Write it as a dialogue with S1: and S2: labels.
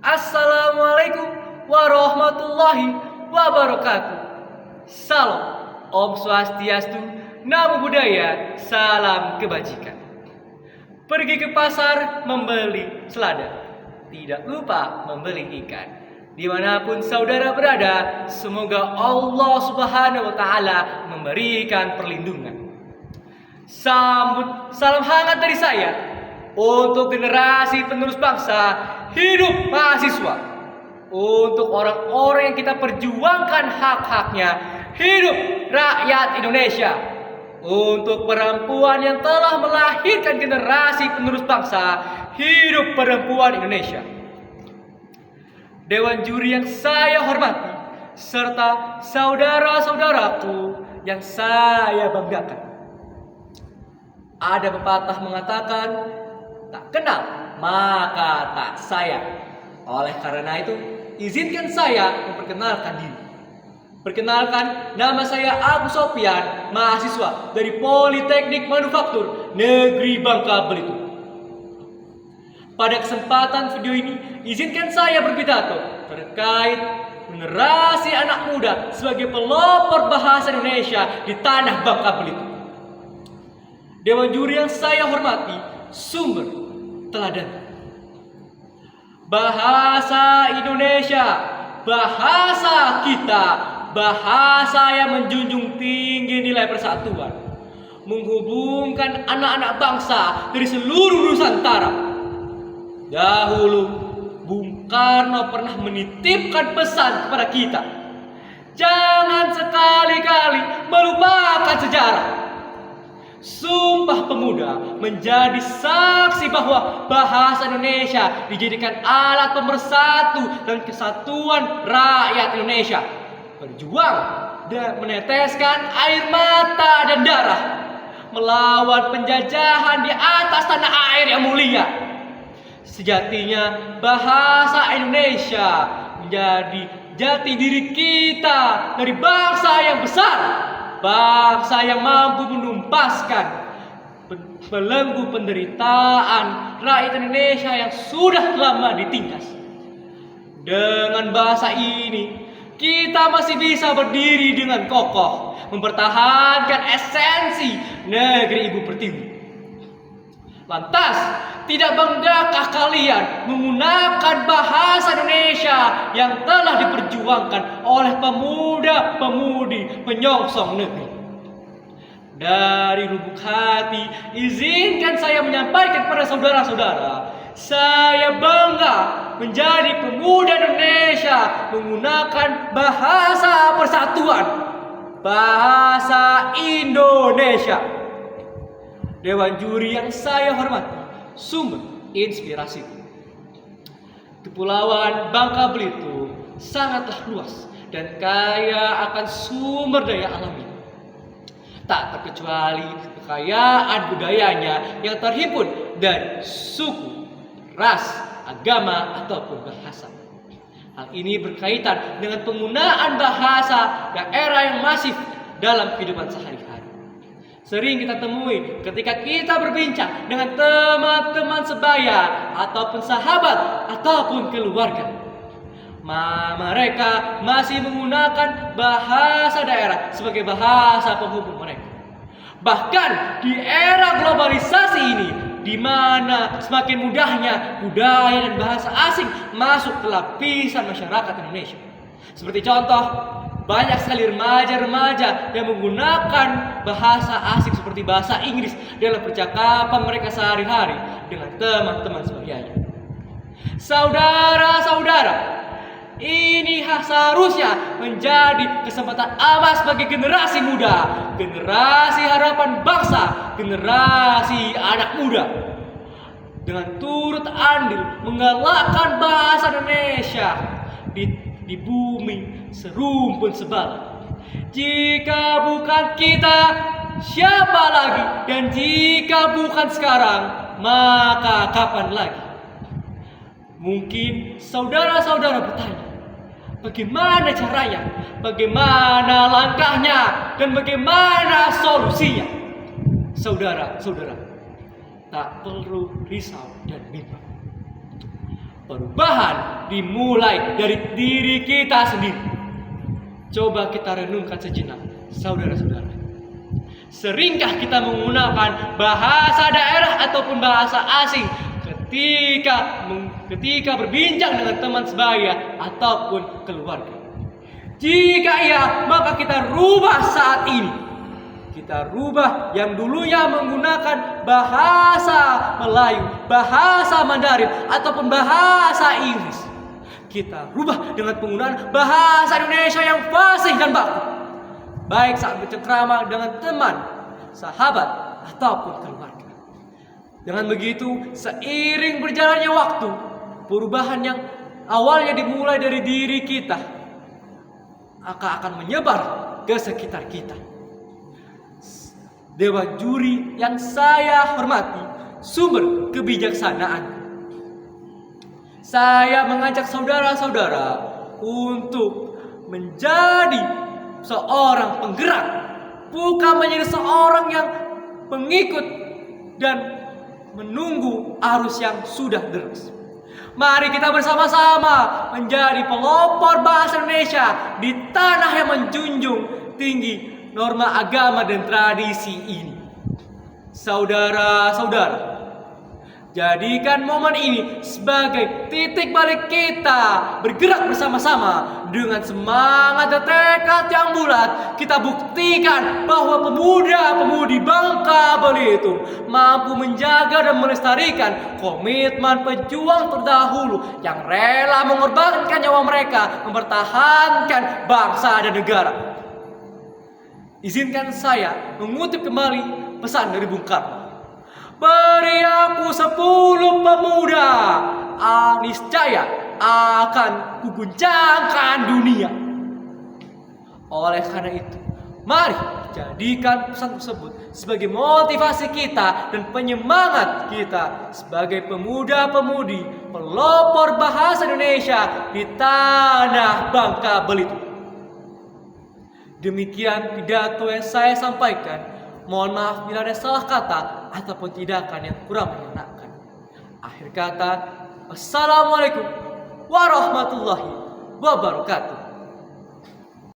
S1: Assalamualaikum warahmatullahi wabarakatuh. Salam, Om Swastiastu, Namo Buddhaya, salam kebajikan. Pergi ke pasar membeli selada, tidak lupa membeli ikan. Dimanapun saudara berada, semoga Allah Subhanahu wa Ta'ala memberikan perlindungan. Sambut salam hangat dari saya untuk generasi penerus bangsa. Hidup mahasiswa. Untuk orang-orang yang kita perjuangkan hak-haknya. Hidup rakyat Indonesia. Untuk perempuan yang telah melahirkan generasi penerus bangsa. Hidup perempuan Indonesia. Dewan juri yang saya hormati, serta saudara-saudaraku yang saya banggakan. Ada pepatah mengatakan, tak kenal maka tak sayang. Oleh karena itu, izinkan saya memperkenalkan diri. Perkenalkan, nama saya Agus Sofian, mahasiswa dari Politeknik Manufaktur Negeri Bangka Belitung. Pada kesempatan video ini, izinkan saya berpidato terkait generasi anak muda sebagai pelopor bahasa Indonesia di tanah Bangka Belitung. Dewan juri yang saya hormati, sumber teladan. Bahasa Indonesia, bahasa kita, bahasa yang menjunjung tinggi nilai persatuan, menghubungkan anak-anak bangsa dari seluruh Nusantara. Dahulu Bung Karno pernah menitipkan pesan kepada kita, jangan sekali-kali melupakan sejarah. Sumpah Pemuda menjadi saksi bahwa bahasa Indonesia dijadikan alat pemersatu dan kesatuan rakyat Indonesia. Berjuang dan meneteskan air mata dan darah melawan penjajahan di atas tanah air yang mulia. Sejatinya bahasa Indonesia menjadi jati diri kita dari bangsa yang besar. Bangsa yang mampu menumpaskan belenggu penderitaan rakyat Indonesia yang sudah lama ditindas. Dengan bahasa ini, kita masih bisa berdiri dengan kokoh, mempertahankan esensi negeri Ibu Pertiwi. Lantas, tidak banggakah kalian menggunakan bahasa Indonesia yang telah diperjuangkan oleh pemuda-pemudi penyongsong negeri? Dari lubuk hati, izinkan saya menyampaikan kepada saudara-saudara, saya bangga menjadi pemuda Indonesia menggunakan bahasa persatuan, bahasa Indonesia. Dewan juri yang saya hormati, sumber inspirasi. Kepulauan Bangka Belitung sangatlah luas dan kaya akan sumber daya alami. Tak terkecuali kekayaan budayanya yang terhimpun dari suku, ras, agama, ataupun bahasa. Hal ini berkaitan dengan penggunaan bahasa daerah yang masif dalam kehidupan sehari-hari. Sering kita temui ketika kita berbincang dengan teman-teman sebaya ataupun sahabat ataupun keluarga. Mereka masih menggunakan bahasa daerah sebagai bahasa penghubung mereka. Bahkan di era globalisasi ini, di mana semakin mudahnya budaya dan bahasa asing masuk ke lapisan masyarakat Indonesia. Seperti contoh, banyak sekali remaja-remaja yang menggunakan bahasa asing seperti bahasa Inggris dalam percakapan mereka sehari-hari dengan teman-teman sebayanya. Saudara-saudara, ini seharusnya menjadi kesempatan emas bagi generasi muda, generasi harapan bangsa, generasi anak muda, dengan turut andil menggalakkan bahasa Indonesia di bumi serumpun sebala. Jika bukan kita, siapa lagi? Dan jika bukan sekarang, maka kapan lagi? Mungkin saudara-saudara bertanya, bagaimana caranya? Bagaimana langkahnya? Dan bagaimana solusinya? Saudara-saudara, tak perlu risau dan bimbang. Perubahan dimulai dari diri kita sendiri. Coba kita renungkan sejenak, saudara-saudara. Seringkah kita menggunakan bahasa daerah ataupun bahasa asing ketika berbincang dengan teman sebaya ataupun keluarga? Jika iya, maka kita rubah saat ini. Kita rubah yang dulunya menggunakan bahasa Melayu, bahasa Mandarin ataupun bahasa Inggris. Kita rubah dengan penggunaan bahasa Indonesia yang fasih dan baku, baik saat bercengkrama dengan teman, sahabat, ataupun keluarga. Dengan begitu, seiring berjalannya waktu, perubahan yang awalnya dimulai dari diri kita akan menyebar ke sekitar kita. Dewa juri yang saya hormati, sumber kebijaksanaan, saya mengajak saudara-saudara untuk menjadi seorang penggerak, bukan menjadi seorang yang pengikut dan menunggu arus yang sudah deras. Mari kita bersama-sama menjadi pelopor bahasa Indonesia di tanah yang menjunjung tinggi norma agama dan tradisi ini. Saudara-saudara, jadikan momen ini sebagai titik balik kita bergerak bersama-sama dengan semangat dan tekad yang bulat. Kita buktikan bahwa pemuda-pemudi Bangka Belitung mampu menjaga dan melestarikan komitmen pejuang terdahulu yang rela mengorbankan nyawa mereka mempertahankan bangsa dan negara. Izinkan saya mengutip kembali pesan dari Bung Karno. Beri aku 10 pemuda, niscaya akan kuguncangkan dunia. Oleh karena itu, mari jadikan pesan tersebut sebagai motivasi kita dan penyemangat kita sebagai pemuda-pemudi pelopor bahasa Indonesia di tanah Bangka Belitung. Demikian pidato yang saya sampaikan. Mohon maaf bila ada salah kata ataupun tindakan yang kurang menyenangkan. Akhir kata, wassalamualaikum warahmatullahi wabarakatuh.